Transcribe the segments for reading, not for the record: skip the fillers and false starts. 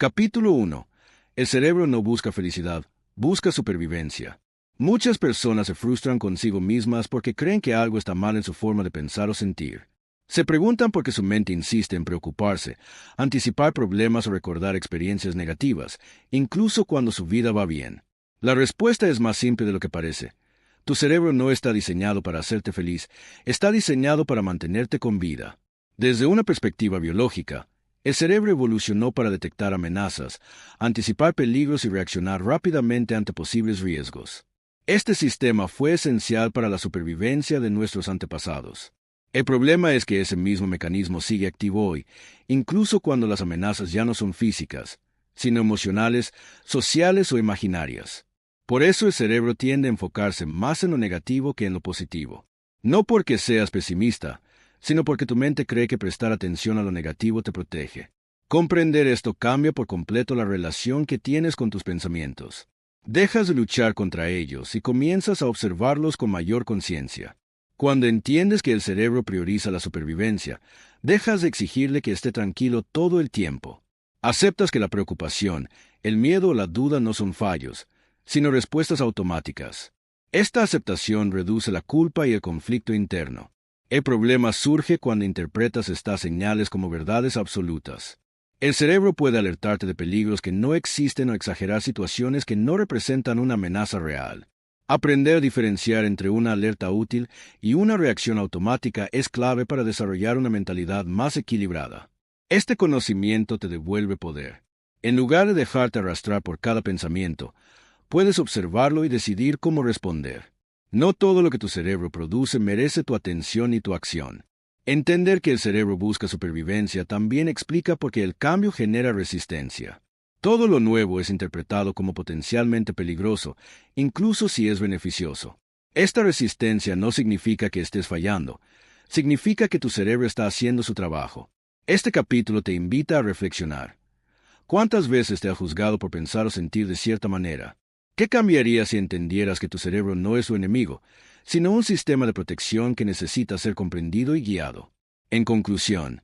Capítulo 1. El cerebro no busca felicidad, busca supervivencia. Muchas personas se frustran consigo mismas porque creen que algo está mal en su forma de pensar o sentir. Se preguntan por qué su mente insiste en preocuparse, anticipar problemas o recordar experiencias negativas, incluso cuando su vida va bien. La respuesta es más simple de lo que parece. Tu cerebro no está diseñado para hacerte feliz, está diseñado para mantenerte con vida. Desde una perspectiva biológica, el cerebro evolucionó para detectar amenazas, anticipar peligros y reaccionar rápidamente ante posibles riesgos. Este sistema fue esencial para la supervivencia de nuestros antepasados. El problema es que ese mismo mecanismo sigue activo hoy, incluso cuando las amenazas ya no son físicas, sino emocionales, sociales o imaginarias. Por eso el cerebro tiende a enfocarse más en lo negativo que en lo positivo. No porque seas pesimista, sino porque tu mente cree que prestar atención a lo negativo te protege. Comprender esto cambia por completo la relación que tienes con tus pensamientos. Dejas de luchar contra ellos y comienzas a observarlos con mayor conciencia. Cuando entiendes que el cerebro prioriza la supervivencia, dejas de exigirle que esté tranquilo todo el tiempo. Aceptas que la preocupación, el miedo o la duda no son fallos, sino respuestas automáticas. Esta aceptación reduce la culpa y el conflicto interno. El problema surge cuando interpretas estas señales como verdades absolutas. El cerebro puede alertarte de peligros que no existen o exagerar situaciones que no representan una amenaza real. Aprender a diferenciar entre una alerta útil y una reacción automática es clave para desarrollar una mentalidad más equilibrada. Este conocimiento te devuelve poder. En lugar de dejarte arrastrar por cada pensamiento, puedes observarlo y decidir cómo responder. No todo lo que tu cerebro produce merece tu atención y tu acción. Entender que el cerebro busca supervivencia también explica por qué el cambio genera resistencia. Todo lo nuevo es interpretado como potencialmente peligroso, incluso si es beneficioso. Esta resistencia no significa que estés fallando, significa que tu cerebro está haciendo su trabajo. Este capítulo te invita a reflexionar. ¿Cuántas veces te has juzgado por pensar o sentir de cierta manera? ¿Qué cambiaría si entendieras que tu cerebro no es tu enemigo, sino un sistema de protección que necesita ser comprendido y guiado? En conclusión,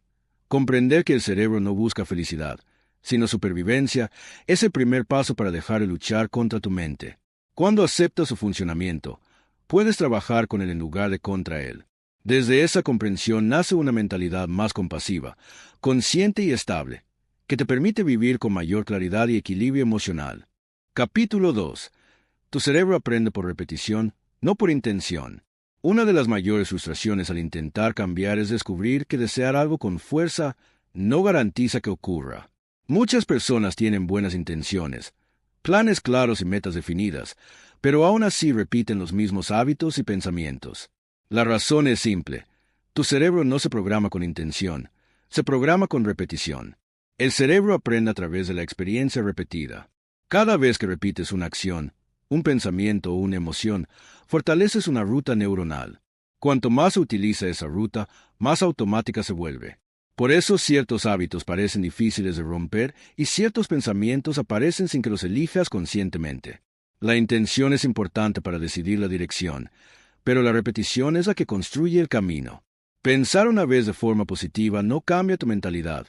comprender que el cerebro no busca felicidad, sino supervivencia, es el primer paso para dejar de luchar contra tu mente. Cuando aceptas su funcionamiento, puedes trabajar con él en lugar de contra él. Desde esa comprensión nace una mentalidad más compasiva, consciente y estable, que te permite vivir con mayor claridad y equilibrio emocional. Capítulo 2. Tu cerebro aprende por repetición, no por intención. Una de las mayores frustraciones al intentar cambiar es descubrir que desear algo con fuerza no garantiza que ocurra. Muchas personas tienen buenas intenciones, planes claros y metas definidas, pero aún así repiten los mismos hábitos y pensamientos. La razón es simple. Tu cerebro no se programa con intención, se programa con repetición. El cerebro aprende a través de la experiencia repetida. Cada vez que repites una acción, un pensamiento o una emoción, fortaleces una ruta neuronal. Cuanto más se utiliza esa ruta, más automática se vuelve. Por eso ciertos hábitos parecen difíciles de romper y ciertos pensamientos aparecen sin que los elijas conscientemente. La intención es importante para decidir la dirección, pero la repetición es la que construye el camino. Pensar una vez de forma positiva no cambia tu mentalidad,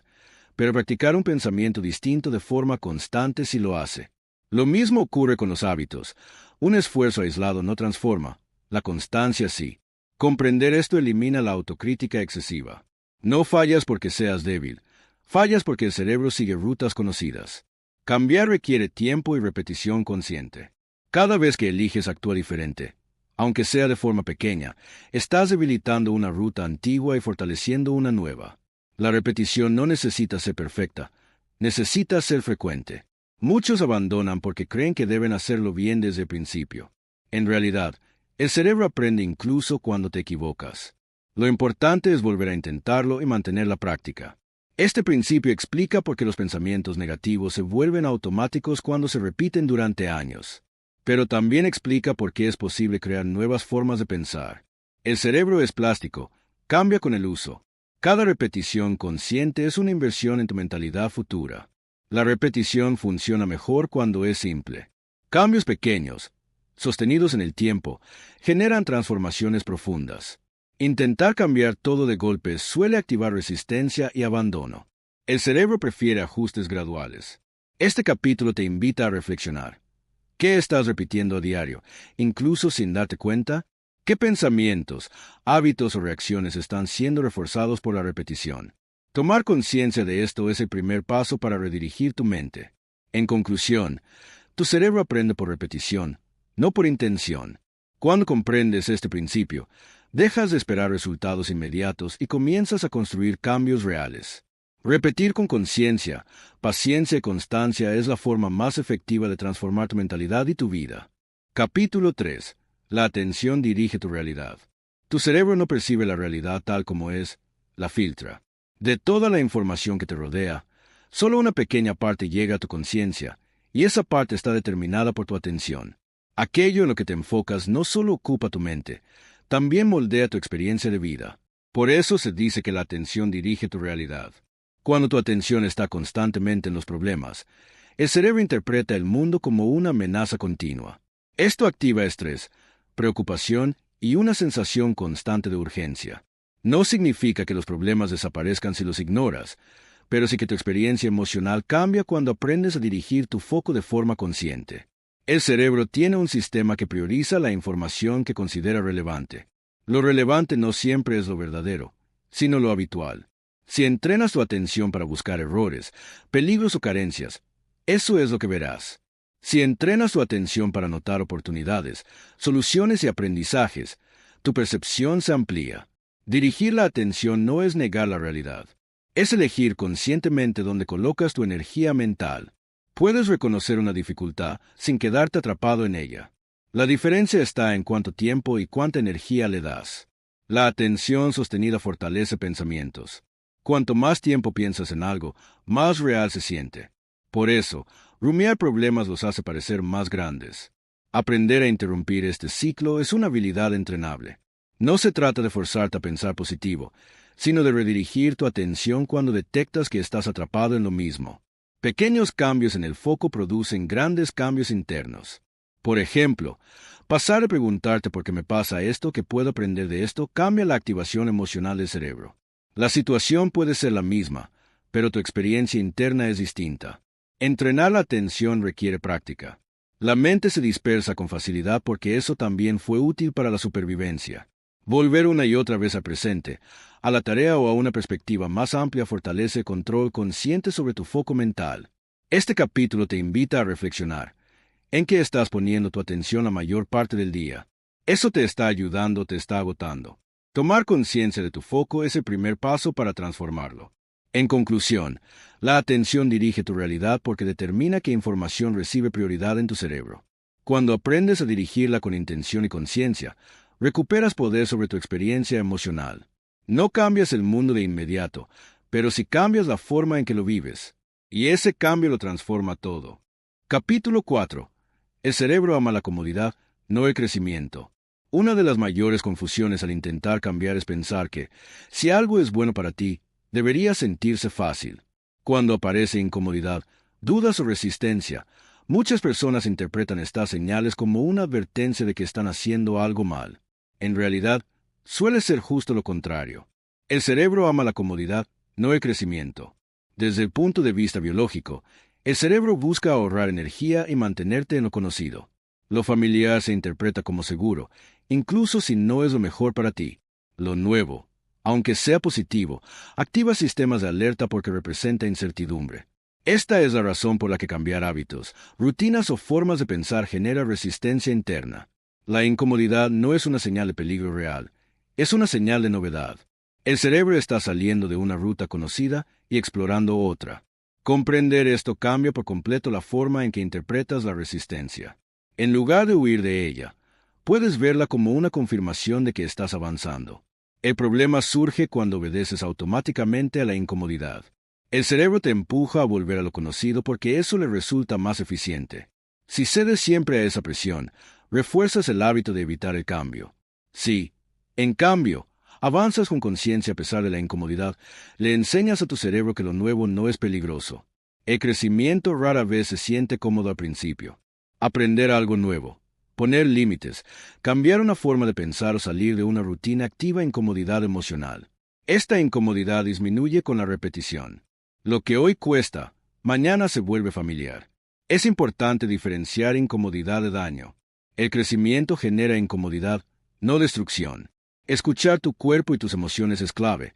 pero practicar un pensamiento distinto de forma constante sí lo hace. Lo mismo ocurre con los hábitos. Un esfuerzo aislado no transforma, la constancia sí. Comprender esto elimina la autocrítica excesiva. No fallas porque seas débil, fallas porque el cerebro sigue rutas conocidas. Cambiar requiere tiempo y repetición consciente. Cada vez que eliges actuar diferente, aunque sea de forma pequeña, estás debilitando una ruta antigua y fortaleciendo una nueva. La repetición no necesita ser perfecta, necesita ser frecuente. Muchos abandonan porque creen que deben hacerlo bien desde el principio. En realidad, el cerebro aprende incluso cuando te equivocas. Lo importante es volver a intentarlo y mantener la práctica. Este principio explica por qué los pensamientos negativos se vuelven automáticos cuando se repiten durante años. Pero también explica por qué es posible crear nuevas formas de pensar. El cerebro es plástico, cambia con el uso. Cada repetición consciente es una inversión en tu mentalidad futura. La repetición funciona mejor cuando es simple. Cambios pequeños, sostenidos en el tiempo, generan transformaciones profundas. Intentar cambiar todo de golpe suele activar resistencia y abandono. El cerebro prefiere ajustes graduales. Este capítulo te invita a reflexionar. ¿Qué estás repitiendo a diario, incluso sin darte cuenta? ¿Qué pensamientos, hábitos o reacciones están siendo reforzados por la repetición? Tomar conciencia de esto es el primer paso para redirigir tu mente. En conclusión, tu cerebro aprende por repetición, no por intención. Cuando comprendes este principio, dejas de esperar resultados inmediatos y comienzas a construir cambios reales. Repetir con conciencia, paciencia y constancia es la forma más efectiva de transformar tu mentalidad y tu vida. Capítulo 3. La atención dirige tu realidad. Tu cerebro no percibe la realidad tal como es, la filtra. De toda la información que te rodea, solo una pequeña parte llega a tu conciencia, y esa parte está determinada por tu atención. Aquello en lo que te enfocas no solo ocupa tu mente, también moldea tu experiencia de vida. Por eso se dice que la atención dirige tu realidad. Cuando tu atención está constantemente en los problemas, el cerebro interpreta el mundo como una amenaza continua. Esto activa estrés, preocupación y una sensación constante de urgencia. No significa que los problemas desaparezcan si los ignoras, pero sí que tu experiencia emocional cambia cuando aprendes a dirigir tu foco de forma consciente. El cerebro tiene un sistema que prioriza la información que considera relevante. Lo relevante no siempre es lo verdadero, sino lo habitual. Si entrenas tu atención para buscar errores, peligros o carencias, eso es lo que verás. Si entrenas tu atención para notar oportunidades, soluciones y aprendizajes, tu percepción se amplía. Dirigir la atención no es negar la realidad. Es elegir conscientemente dónde colocas tu energía mental. Puedes reconocer una dificultad sin quedarte atrapado en ella. La diferencia está en cuánto tiempo y cuánta energía le das. La atención sostenida fortalece pensamientos. Cuanto más tiempo piensas en algo, más real se siente. Por eso, rumiar problemas los hace parecer más grandes. Aprender a interrumpir este ciclo es una habilidad entrenable. No se trata de forzarte a pensar positivo, sino de redirigir tu atención cuando detectas que estás atrapado en lo mismo. Pequeños cambios en el foco producen grandes cambios internos. Por ejemplo, pasar a preguntarte por qué me pasa esto, qué puedo aprender de esto, cambia la activación emocional del cerebro. La situación puede ser la misma, pero tu experiencia interna es distinta. Entrenar la atención requiere práctica. La mente se dispersa con facilidad porque eso también fue útil para la supervivencia. Volver una y otra vez al presente, a la tarea o a una perspectiva más amplia fortalece el control consciente sobre tu foco mental. Este capítulo te invita a reflexionar. ¿En qué estás poniendo tu atención la mayor parte del día? ¿Eso te está ayudando o te está agotando? Tomar conciencia de tu foco es el primer paso para transformarlo. En conclusión, la atención dirige tu realidad porque determina qué información recibe prioridad en tu cerebro. Cuando aprendes a dirigirla con intención y conciencia, recuperas poder sobre tu experiencia emocional. No cambias el mundo de inmediato, pero sí cambias la forma en que lo vives. Y ese cambio lo transforma todo. Capítulo 4. El cerebro ama la comodidad, no el crecimiento. Una de las mayores confusiones al intentar cambiar es pensar que, si algo es bueno para ti, debería sentirse fácil. Cuando aparece incomodidad, dudas o resistencia, muchas personas interpretan estas señales como una advertencia de que están haciendo algo mal. En realidad, suele ser justo lo contrario. El cerebro ama la comodidad, no el crecimiento. Desde el punto de vista biológico, el cerebro busca ahorrar energía y mantenerte en lo conocido. Lo familiar se interpreta como seguro, incluso si no es lo mejor para ti. Lo nuevo, aunque sea positivo, activa sistemas de alerta porque representa incertidumbre. Esta es la razón por la que cambiar hábitos, rutinas o formas de pensar genera resistencia interna. La incomodidad no es una señal de peligro real, es una señal de novedad. El cerebro está saliendo de una ruta conocida y explorando otra. Comprender esto cambia por completo la forma en que interpretas la resistencia. En lugar de huir de ella, puedes verla como una confirmación de que estás avanzando. El problema surge cuando obedeces automáticamente a la incomodidad. El cerebro te empuja a volver a lo conocido porque eso le resulta más eficiente. Si cedes siempre a esa presión, refuerzas el hábito de evitar el cambio. Si, en cambio, avanzas con conciencia a pesar de la incomodidad, le enseñas a tu cerebro que lo nuevo no es peligroso. El crecimiento rara vez se siente cómodo al principio. Aprender algo nuevo, poner límites, cambiar una forma de pensar o salir de una rutina activa incomodidad emocional. Esta incomodidad disminuye con la repetición. Lo que hoy cuesta, mañana se vuelve familiar. Es importante diferenciar incomodidad de daño. El crecimiento genera incomodidad, no destrucción. Escuchar tu cuerpo y tus emociones es clave,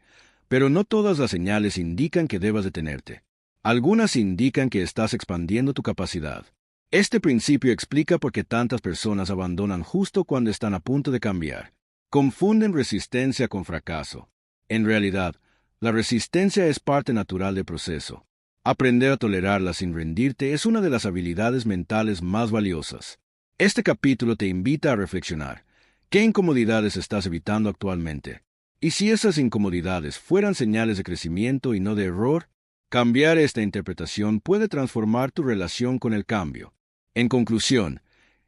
pero no todas las señales indican que debas detenerte. Algunas indican que estás expandiendo tu capacidad. Este principio explica por qué tantas personas abandonan justo cuando están a punto de cambiar. Confunden resistencia con fracaso. En realidad, la resistencia es parte natural del proceso. Aprender a tolerarla sin rendirte es una de las habilidades mentales más valiosas. Este capítulo te invita a reflexionar. ¿Qué incomodidades estás evitando actualmente? Y si esas incomodidades fueran señales de crecimiento y no de error, cambiar esta interpretación puede transformar tu relación con el cambio. En conclusión,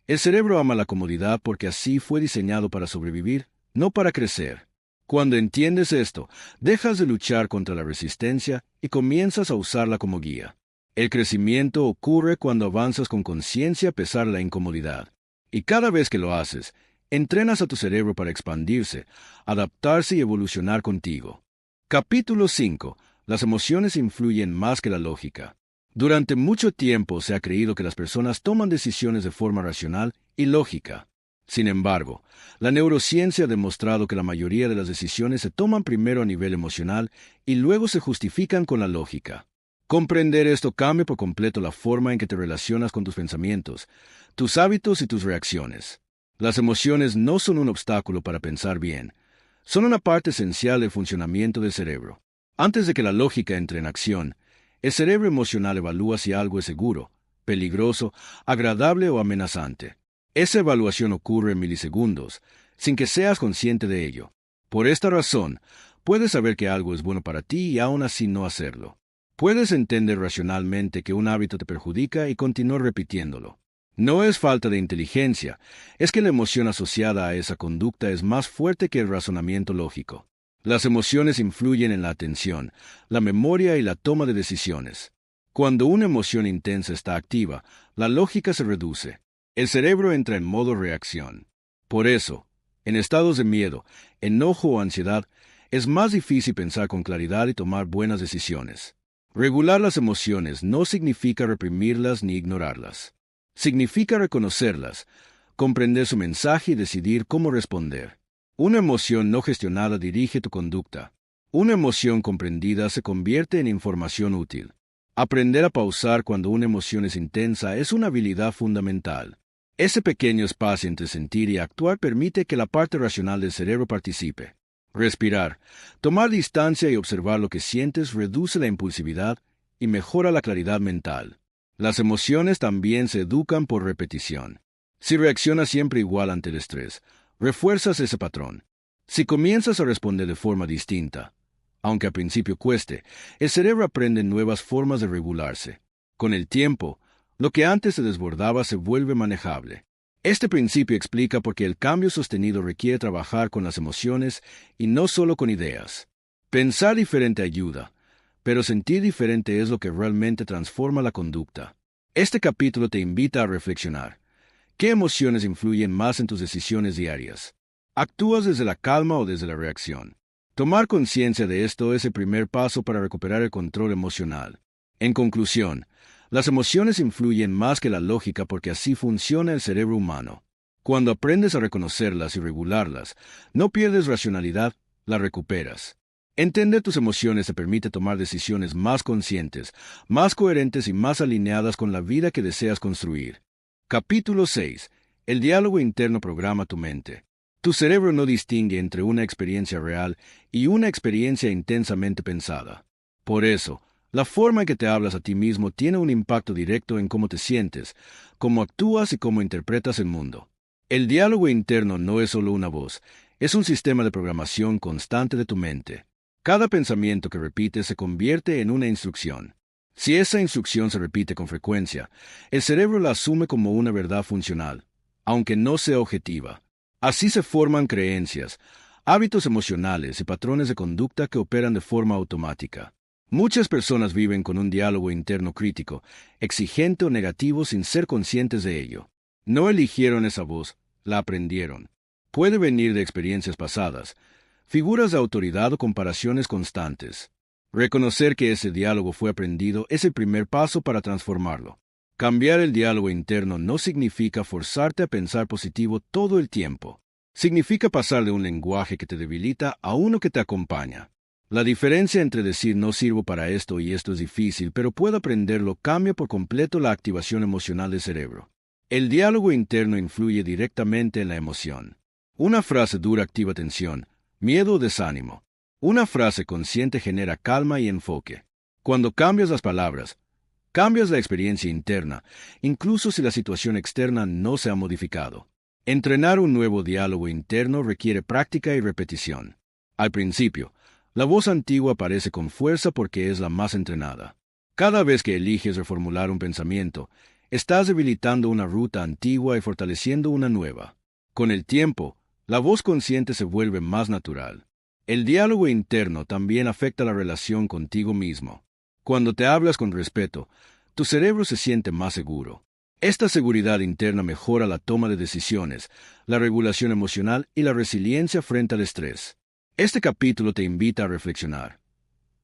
el cerebro ama la comodidad porque así fue diseñado para sobrevivir, no para crecer. Cuando entiendes esto, dejas de luchar contra la resistencia y comienzas a usarla como guía. El crecimiento ocurre cuando avanzas con conciencia a pesar de la incomodidad. Y cada vez que lo haces, entrenas a tu cerebro para expandirse, adaptarse y evolucionar contigo. Capítulo 5. Las emociones influyen más que la lógica. Durante mucho tiempo se ha creído que las personas toman decisiones de forma racional y lógica. Sin embargo, la neurociencia ha demostrado que la mayoría de las decisiones se toman primero a nivel emocional y luego se justifican con la lógica. Comprender esto cambia por completo la forma en que te relacionas con tus pensamientos, tus hábitos y tus reacciones. Las emociones no son un obstáculo para pensar bien, son una parte esencial del funcionamiento del cerebro. Antes de que la lógica entre en acción, el cerebro emocional evalúa si algo es seguro, peligroso, agradable o amenazante. Esa evaluación ocurre en milisegundos, sin que seas consciente de ello. Por esta razón, puedes saber que algo es bueno para ti y aún así no hacerlo. Puedes entender racionalmente que un hábito te perjudica y continuar repitiéndolo. No es falta de inteligencia, es que la emoción asociada a esa conducta es más fuerte que el razonamiento lógico. Las emociones influyen en la atención, la memoria y la toma de decisiones. Cuando una emoción intensa está activa, la lógica se reduce. El cerebro entra en modo reacción. Por eso, en estados de miedo, enojo o ansiedad, es más difícil pensar con claridad y tomar buenas decisiones. Regular las emociones no significa reprimirlas ni ignorarlas. Significa reconocerlas, comprender su mensaje y decidir cómo responder. Una emoción no gestionada dirige tu conducta. Una emoción comprendida se convierte en información útil. Aprender a pausar cuando una emoción es intensa es una habilidad fundamental. Ese pequeño espacio entre sentir y actuar permite que la parte racional del cerebro participe. Respirar, tomar distancia y observar lo que sientes reduce la impulsividad y mejora la claridad mental. Las emociones también se educan por repetición. Si reaccionas siempre igual ante el estrés, refuerzas ese patrón. Si comienzas a responder de forma distinta, aunque al principio cueste, el cerebro aprende nuevas formas de regularse. Con el tiempo, lo que antes se desbordaba se vuelve manejable. Este principio explica por qué el cambio sostenido requiere trabajar con las emociones y no solo con ideas. Pensar diferente ayuda, pero sentir diferente es lo que realmente transforma la conducta. Este capítulo te invita a reflexionar. ¿Qué emociones influyen más en tus decisiones diarias? ¿Actúas desde la calma o desde la reacción? Tomar conciencia de esto es el primer paso para recuperar el control emocional. En conclusión, las emociones influyen más que la lógica porque así funciona el cerebro humano. Cuando aprendes a reconocerlas y regularlas, no pierdes racionalidad, la recuperas. Entender tus emociones te permite tomar decisiones más conscientes, más coherentes y más alineadas con la vida que deseas construir. Capítulo 6. El diálogo interno programa tu mente. Tu cerebro no distingue entre una experiencia real y una experiencia intensamente pensada. Por eso, la forma en que te hablas a ti mismo tiene un impacto directo en cómo te sientes, cómo actúas y cómo interpretas el mundo. El diálogo interno no es solo una voz, es un sistema de programación constante de tu mente. Cada pensamiento que repites se convierte en una instrucción. Si esa instrucción se repite con frecuencia, el cerebro la asume como una verdad funcional, aunque no sea objetiva. Así se forman creencias, hábitos emocionales y patrones de conducta que operan de forma automática. Muchas personas viven con un diálogo interno crítico, exigente o negativo sin ser conscientes de ello. No eligieron esa voz, la aprendieron. Puede venir de experiencias pasadas, figuras de autoridad o comparaciones constantes. Reconocer que ese diálogo fue aprendido es el primer paso para transformarlo. Cambiar el diálogo interno no significa forzarte a pensar positivo todo el tiempo. Significa pasar de un lenguaje que te debilita a uno que te acompaña. La diferencia entre decir no sirvo para esto y esto es difícil, pero puedo aprenderlo, cambia por completo la activación emocional del cerebro. El diálogo interno influye directamente en la emoción. Una frase dura activa tensión, miedo o desánimo. Una frase consciente genera calma y enfoque. Cuando cambias las palabras, cambias la experiencia interna, incluso si la situación externa no se ha modificado. Entrenar un nuevo diálogo interno requiere práctica y repetición. Al principio, la voz antigua aparece con fuerza porque es la más entrenada. Cada vez que eliges reformular un pensamiento, estás debilitando una ruta antigua y fortaleciendo una nueva. Con el tiempo, la voz consciente se vuelve más natural. El diálogo interno también afecta la relación contigo mismo. Cuando te hablas con respeto, tu cerebro se siente más seguro. Esta seguridad interna mejora la toma de decisiones, la regulación emocional y la resiliencia frente al estrés. Este capítulo te invita a reflexionar.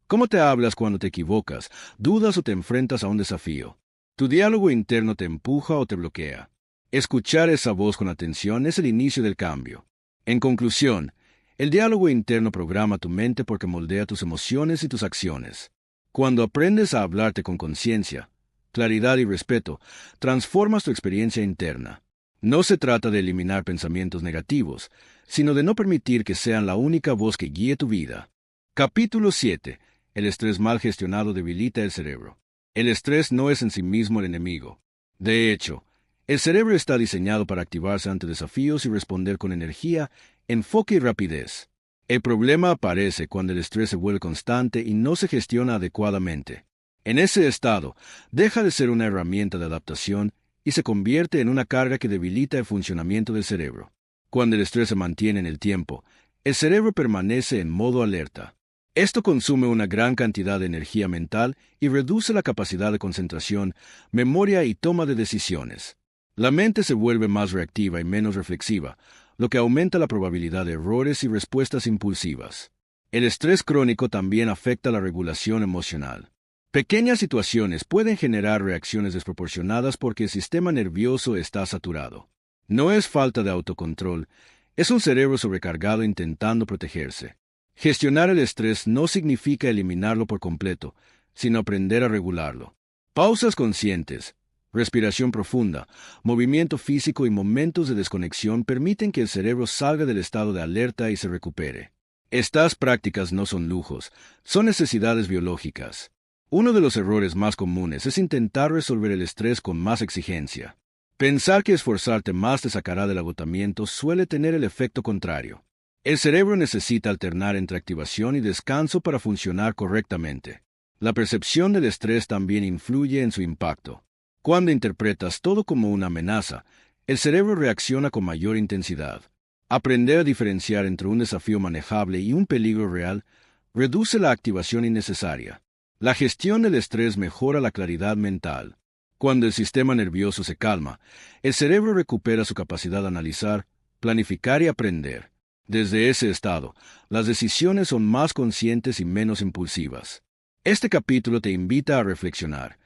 ¿Cómo te hablas cuando te equivocas, dudas o te enfrentas a un desafío? ¿Tu diálogo interno te empuja o te bloquea? Escuchar esa voz con atención es el inicio del cambio. En conclusión, el diálogo interno programa tu mente porque moldea tus emociones y tus acciones. Cuando aprendes a hablarte con conciencia, claridad y respeto, transformas tu experiencia interna. No se trata de eliminar pensamientos negativos, sino de no permitir que sean la única voz que guíe tu vida. Capítulo 7. El estrés mal gestionado debilita el cerebro. El estrés no es en sí mismo el enemigo. De hecho, el cerebro está diseñado para activarse ante desafíos y responder con energía, enfoque y rapidez. El problema aparece cuando el estrés se vuelve constante y no se gestiona adecuadamente. En ese estado, deja de ser una herramienta de adaptación y se convierte en una carga que debilita el funcionamiento del cerebro. Cuando el estrés se mantiene en el tiempo, el cerebro permanece en modo alerta. Esto consume una gran cantidad de energía mental y reduce la capacidad de concentración, memoria y toma de decisiones. La mente se vuelve más reactiva y menos reflexiva, lo que aumenta la probabilidad de errores y respuestas impulsivas. El estrés crónico también afecta la regulación emocional. Pequeñas situaciones pueden generar reacciones desproporcionadas porque el sistema nervioso está saturado. No es falta de autocontrol, es un cerebro sobrecargado intentando protegerse. Gestionar el estrés no significa eliminarlo por completo, sino aprender a regularlo. Pausas conscientes, respiración profunda, movimiento físico y momentos de desconexión permiten que el cerebro salga del estado de alerta y se recupere. Estas prácticas no son lujos, son necesidades biológicas. Uno de los errores más comunes es intentar resolver el estrés con más exigencia. Pensar que esforzarte más te sacará del agotamiento suele tener el efecto contrario. El cerebro necesita alternar entre activación y descanso para funcionar correctamente. La percepción del estrés también influye en su impacto. Cuando interpretas todo como una amenaza, el cerebro reacciona con mayor intensidad. Aprender a diferenciar entre un desafío manejable y un peligro real reduce la activación innecesaria. La gestión del estrés mejora la claridad mental. Cuando el sistema nervioso se calma, el cerebro recupera su capacidad de analizar, planificar y aprender. Desde ese estado, las decisiones son más conscientes y menos impulsivas. Este capítulo te invita a reflexionar.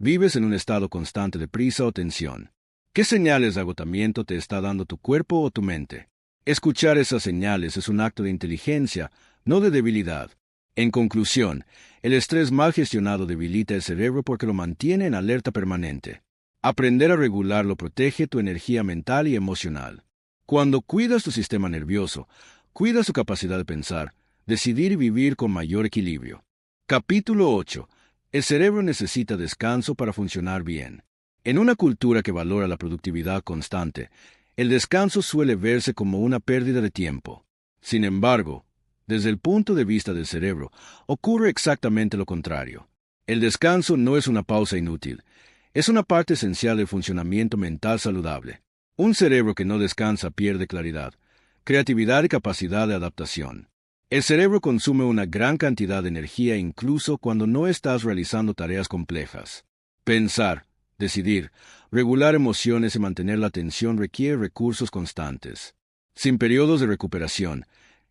¿Vives en un estado constante de prisa o tensión? ¿Qué señales de agotamiento te está dando tu cuerpo o tu mente? Escuchar esas señales es un acto de inteligencia, no de debilidad. En conclusión, el estrés mal gestionado debilita el cerebro porque lo mantiene en alerta permanente. Aprender a regularlo protege tu energía mental y emocional. Cuando cuidas tu sistema nervioso, cuidas su capacidad de pensar, decidir y vivir con mayor equilibrio. Capítulo 8. El cerebro necesita descanso para funcionar bien. En una cultura que valora la productividad constante, el descanso suele verse como una pérdida de tiempo. Sin embargo, desde el punto de vista del cerebro, ocurre exactamente lo contrario. El descanso no es una pausa inútil, es una parte esencial del funcionamiento mental saludable. Un cerebro que no descansa pierde claridad, creatividad y capacidad de adaptación. El cerebro consume una gran cantidad de energía incluso cuando no estás realizando tareas complejas. Pensar, decidir, regular emociones y mantener la atención requiere recursos constantes. Sin periodos de recuperación,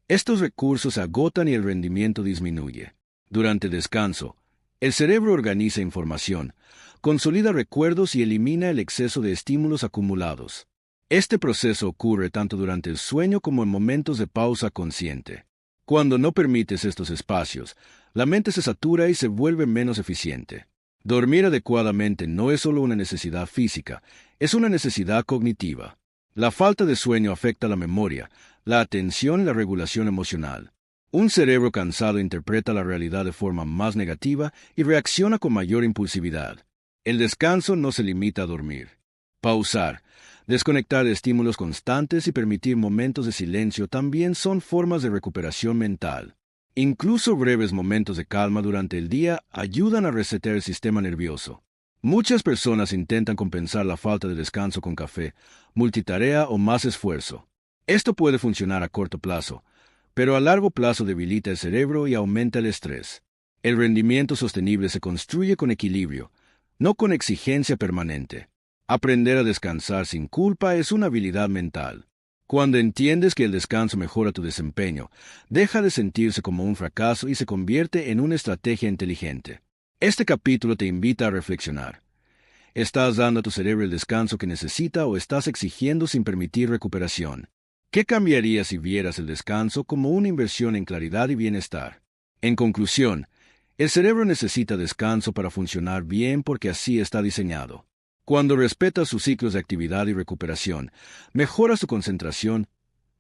estos recursos se agotan y el rendimiento disminuye. Durante descanso, el cerebro organiza información, consolida recuerdos y elimina el exceso de estímulos acumulados. Este proceso ocurre tanto durante el sueño como en momentos de pausa consciente. Cuando no permites estos espacios, la mente se satura y se vuelve menos eficiente. Dormir adecuadamente no es solo una necesidad física, es una necesidad cognitiva. La falta de sueño afecta la memoria, la atención y la regulación emocional. Un cerebro cansado interpreta la realidad de forma más negativa y reacciona con mayor impulsividad. El descanso no se limita a dormir. Pausar, desconectar de estímulos constantes y permitir momentos de silencio también son formas de recuperación mental. Incluso breves momentos de calma durante el día ayudan a resetear el sistema nervioso. Muchas personas intentan compensar la falta de descanso con café, multitarea o más esfuerzo. Esto puede funcionar a corto plazo, pero a largo plazo debilita el cerebro y aumenta el estrés. El rendimiento sostenible se construye con equilibrio, no con exigencia permanente. Aprender a descansar sin culpa es una habilidad mental. Cuando entiendes que el descanso mejora tu desempeño, deja de sentirse como un fracaso y se convierte en una estrategia inteligente. Este capítulo te invita a reflexionar. ¿Estás dando a tu cerebro el descanso que necesita o estás exigiendo sin permitir recuperación? ¿Qué cambiaría si vieras el descanso como una inversión en claridad y bienestar? En conclusión, el cerebro necesita descanso para funcionar bien porque así está diseñado. Cuando respetas sus ciclos de actividad y recuperación, mejoras tu concentración,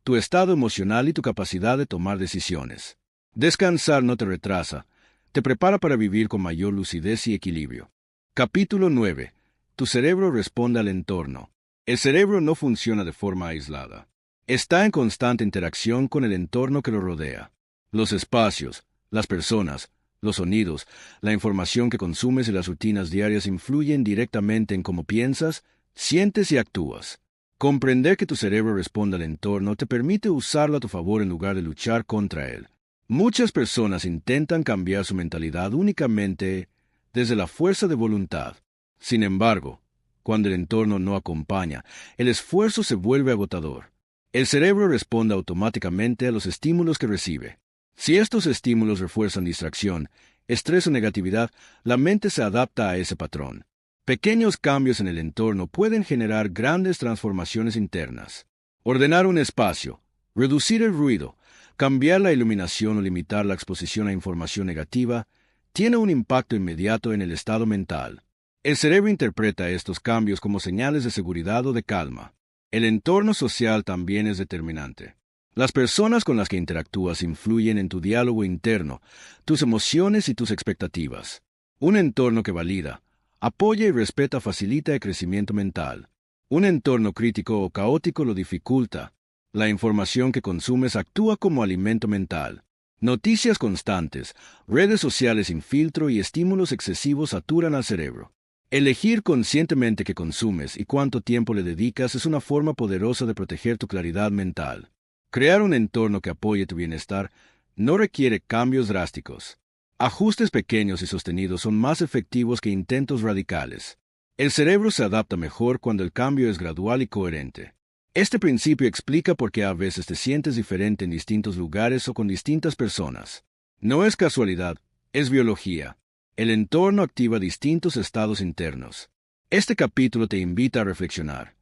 tu estado emocional y tu capacidad de tomar decisiones. Descansar no te retrasa, te prepara para vivir con mayor lucidez y equilibrio. Capítulo 9. Tu cerebro responde al entorno. El cerebro no funciona de forma aislada. Está en constante interacción con el entorno que lo rodea. Los espacios, las personas, los sonidos, la información que consumes y las rutinas diarias influyen directamente en cómo piensas, sientes y actúas. Comprender que tu cerebro responde al entorno te permite usarlo a tu favor en lugar de luchar contra él. Muchas personas intentan cambiar su mentalidad únicamente desde la fuerza de voluntad. Sin embargo, cuando el entorno no acompaña, el esfuerzo se vuelve agotador. El cerebro responde automáticamente a los estímulos que recibe. Si estos estímulos refuerzan distracción, estrés o negatividad, la mente se adapta a ese patrón. Pequeños cambios en el entorno pueden generar grandes transformaciones internas. Ordenar un espacio, reducir el ruido, cambiar la iluminación o limitar la exposición a información negativa, tiene un impacto inmediato en el estado mental. El cerebro interpreta estos cambios como señales de seguridad o de calma. El entorno social también es determinante. Las personas con las que interactúas influyen en tu diálogo interno, tus emociones y tus expectativas. Un entorno que valida, apoya y respeta facilita el crecimiento mental. Un entorno crítico o caótico lo dificulta. La información que consumes actúa como alimento mental. Noticias constantes, redes sociales sin filtro y estímulos excesivos saturan al cerebro. Elegir conscientemente qué consumes y cuánto tiempo le dedicas es una forma poderosa de proteger tu claridad mental. Crear un entorno que apoye tu bienestar no requiere cambios drásticos. Ajustes pequeños y sostenidos son más efectivos que intentos radicales. El cerebro se adapta mejor cuando el cambio es gradual y coherente. Este principio explica por qué a veces te sientes diferente en distintos lugares o con distintas personas. No es casualidad, es biología. El entorno activa distintos estados internos. Este capítulo te invita a reflexionar.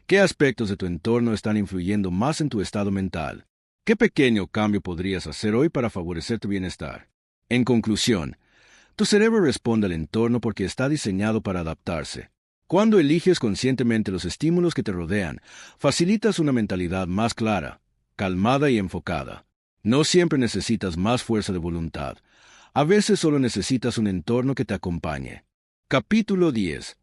¿Qué aspectos de tu entorno están influyendo más en tu estado mental? ¿Qué pequeño cambio podrías hacer hoy para favorecer tu bienestar? En conclusión, tu cerebro responde al entorno porque está diseñado para adaptarse. Cuando eliges conscientemente los estímulos que te rodean, facilitas una mentalidad más clara, calmada y enfocada. No siempre necesitas más fuerza de voluntad. A veces solo necesitas un entorno que te acompañe. Capítulo 10.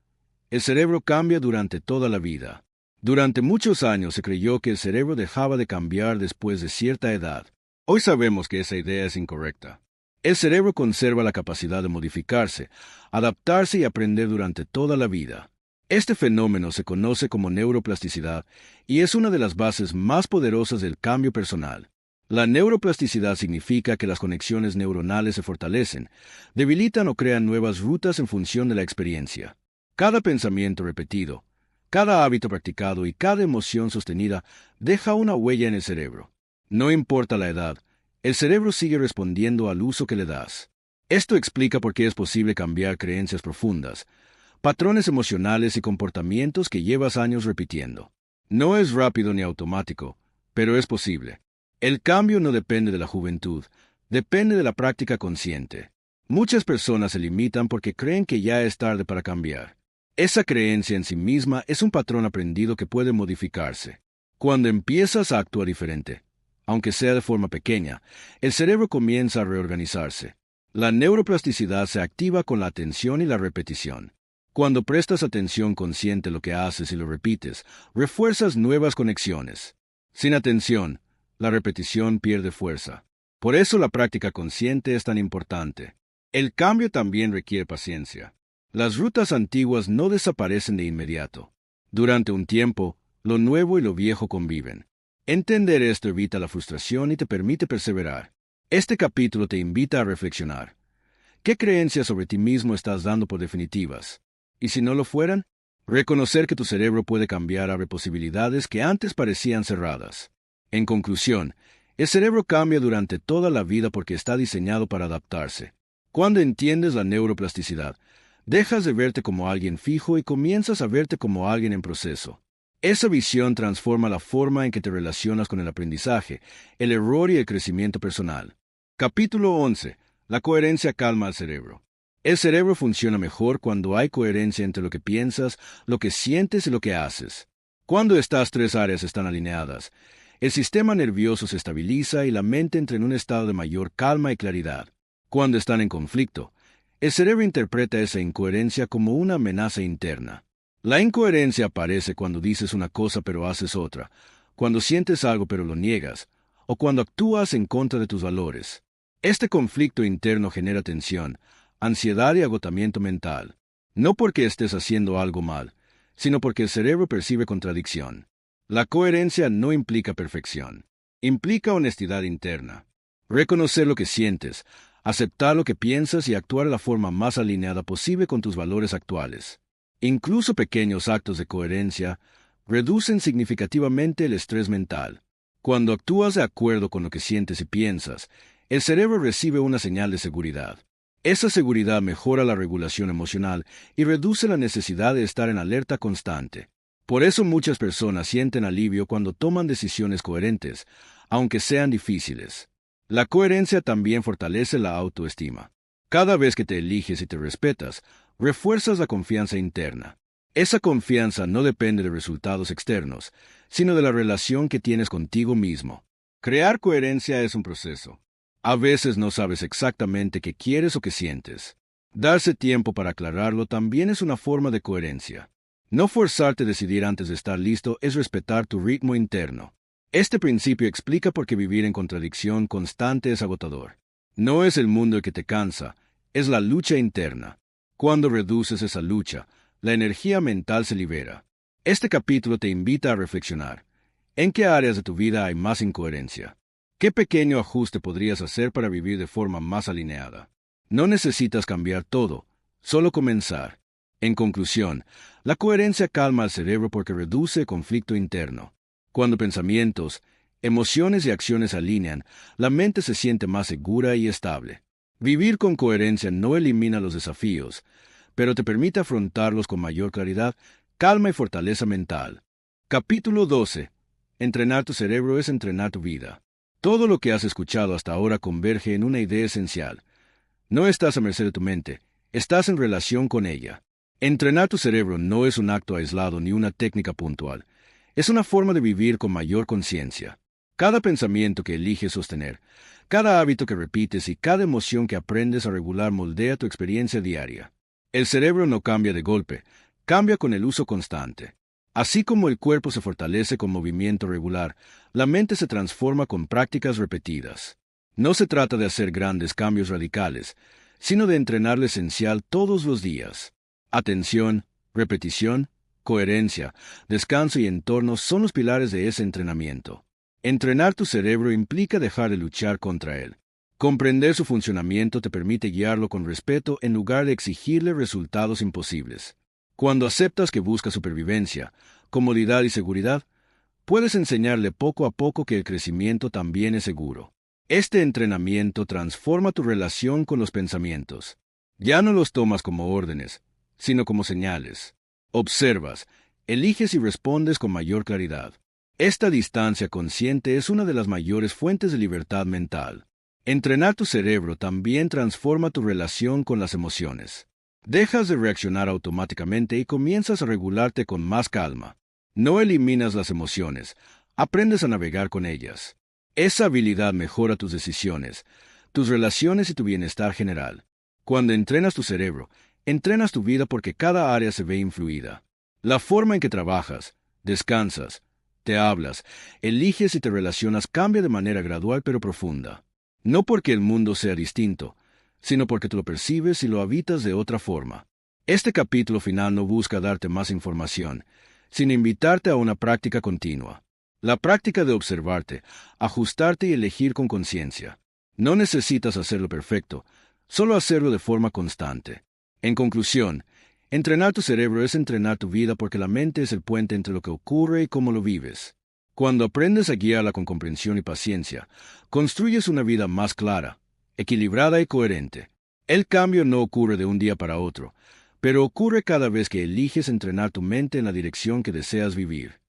El cerebro cambia durante toda la vida. Durante muchos años se creyó que el cerebro dejaba de cambiar después de cierta edad. Hoy sabemos que esa idea es incorrecta. El cerebro conserva la capacidad de modificarse, adaptarse y aprender durante toda la vida. Este fenómeno se conoce como neuroplasticidad y es una de las bases más poderosas del cambio personal. La neuroplasticidad significa que las conexiones neuronales se fortalecen, debilitan o crean nuevas rutas en función de la experiencia. Cada pensamiento repetido, cada hábito practicado y cada emoción sostenida deja una huella en el cerebro. No importa la edad, el cerebro sigue respondiendo al uso que le das. Esto explica por qué es posible cambiar creencias profundas, patrones emocionales y comportamientos que llevas años repitiendo. No es rápido ni automático, pero es posible. El cambio no depende de la juventud, depende de la práctica consciente. Muchas personas se limitan porque creen que ya es tarde para cambiar. Esa creencia en sí misma es un patrón aprendido que puede modificarse. Cuando empiezas a actuar diferente, aunque sea de forma pequeña, el cerebro comienza a reorganizarse. La neuroplasticidad se activa con la atención y la repetición. Cuando prestas atención consciente a lo que haces y lo repites, refuerzas nuevas conexiones. Sin atención, la repetición pierde fuerza. Por eso la práctica consciente es tan importante. El cambio también requiere paciencia. Las rutas antiguas no desaparecen de inmediato. Durante un tiempo, lo nuevo y lo viejo conviven. Entender esto evita la frustración y te permite perseverar. Este capítulo te invita a reflexionar. ¿Qué creencias sobre ti mismo estás dando por definitivas? Y si no lo fueran, reconocer que tu cerebro puede cambiar abre posibilidades que antes parecían cerradas. En conclusión, el cerebro cambia durante toda la vida porque está diseñado para adaptarse. Cuando entiendes la neuroplasticidad, dejas de verte como alguien fijo y comienzas a verte como alguien en proceso. Esa visión transforma la forma en que te relacionas con el aprendizaje, el error y el crecimiento personal. Capítulo 11. La coherencia calma al cerebro. El cerebro funciona mejor cuando hay coherencia entre lo que piensas, lo que sientes y lo que haces. Cuando estas tres áreas están alineadas, el sistema nervioso se estabiliza y la mente entra en un estado de mayor calma y claridad. Cuando están en conflicto, el cerebro interpreta esa incoherencia como una amenaza interna. La incoherencia aparece cuando dices una cosa pero haces otra, cuando sientes algo pero lo niegas, o cuando actúas en contra de tus valores. Este conflicto interno genera tensión, ansiedad y agotamiento mental. No porque estés haciendo algo mal, sino porque el cerebro percibe contradicción. La coherencia no implica perfección. Implica honestidad interna. Reconocer lo que sientes, aceptar lo que piensas y actuar de la forma más alineada posible con tus valores actuales. Incluso pequeños actos de coherencia reducen significativamente el estrés mental. Cuando actúas de acuerdo con lo que sientes y piensas, el cerebro recibe una señal de seguridad. Esa seguridad mejora la regulación emocional y reduce la necesidad de estar en alerta constante. Por eso muchas personas sienten alivio cuando toman decisiones coherentes, aunque sean difíciles. La coherencia también fortalece la autoestima. Cada vez que te eliges y te respetas, refuerzas la confianza interna. Esa confianza no depende de resultados externos, sino de la relación que tienes contigo mismo. Crear coherencia es un proceso. A veces no sabes exactamente qué quieres o qué sientes. Darse tiempo para aclararlo también es una forma de coherencia. No forzarte a decidir antes de estar listo es respetar tu ritmo interno. Este principio explica por qué vivir en contradicción constante es agotador. No es el mundo el que te cansa, es la lucha interna. Cuando reduces esa lucha, la energía mental se libera. Este capítulo te invita a reflexionar. ¿En qué áreas de tu vida hay más incoherencia? ¿Qué pequeño ajuste podrías hacer para vivir de forma más alineada? No necesitas cambiar todo, solo comenzar. En conclusión, la coherencia calma al cerebro porque reduce el conflicto interno. Cuando pensamientos, emociones y acciones alinean, la mente se siente más segura y estable. Vivir con coherencia no elimina los desafíos, pero te permite afrontarlos con mayor claridad, calma y fortaleza mental. Capítulo 12. Entrenar tu cerebro es entrenar tu vida. Todo lo que has escuchado hasta ahora converge en una idea esencial. No estás a merced de tu mente, estás en relación con ella. Entrenar tu cerebro no es un acto aislado ni una técnica puntual. Es una forma de vivir con mayor conciencia. Cada pensamiento que eliges sostener, cada hábito que repites y cada emoción que aprendes a regular moldea tu experiencia diaria. El cerebro no cambia de golpe, cambia con el uso constante. Así como el cuerpo se fortalece con movimiento regular, la mente se transforma con prácticas repetidas. No se trata de hacer grandes cambios radicales, sino de entrenar lo esencial todos los días. Atención, repetición, coherencia, descanso y entorno son los pilares de ese entrenamiento. Entrenar tu cerebro implica dejar de luchar contra él. Comprender su funcionamiento te permite guiarlo con respeto en lugar de exigirle resultados imposibles. Cuando aceptas que busca supervivencia, comodidad y seguridad, puedes enseñarle poco a poco que el crecimiento también es seguro. Este entrenamiento transforma tu relación con los pensamientos. Ya no los tomas como órdenes, sino como señales. Observas, eliges y respondes con mayor claridad. Esta distancia consciente es una de las mayores fuentes de libertad mental. Entrenar tu cerebro también transforma tu relación con las emociones. Dejas de reaccionar automáticamente y comienzas a regularte con más calma. No eliminas las emociones, aprendes a navegar con ellas. Esa habilidad mejora tus decisiones, tus relaciones y tu bienestar general. Cuando entrenas tu cerebro, entrenas tu vida porque cada área se ve influida. La forma en que trabajas, descansas, te hablas, eliges y te relacionas cambia de manera gradual pero profunda. No porque el mundo sea distinto, sino porque tú lo percibes y lo habitas de otra forma. Este capítulo final no busca darte más información, sino invitarte a una práctica continua. La práctica de observarte, ajustarte y elegir con conciencia. No necesitas hacerlo perfecto, solo hacerlo de forma constante. En conclusión, entrenar tu cerebro es entrenar tu vida porque la mente es el puente entre lo que ocurre y cómo lo vives. Cuando aprendes a guiarla con comprensión y paciencia, construyes una vida más clara, equilibrada y coherente. El cambio no ocurre de un día para otro, pero ocurre cada vez que eliges entrenar tu mente en la dirección que deseas vivir.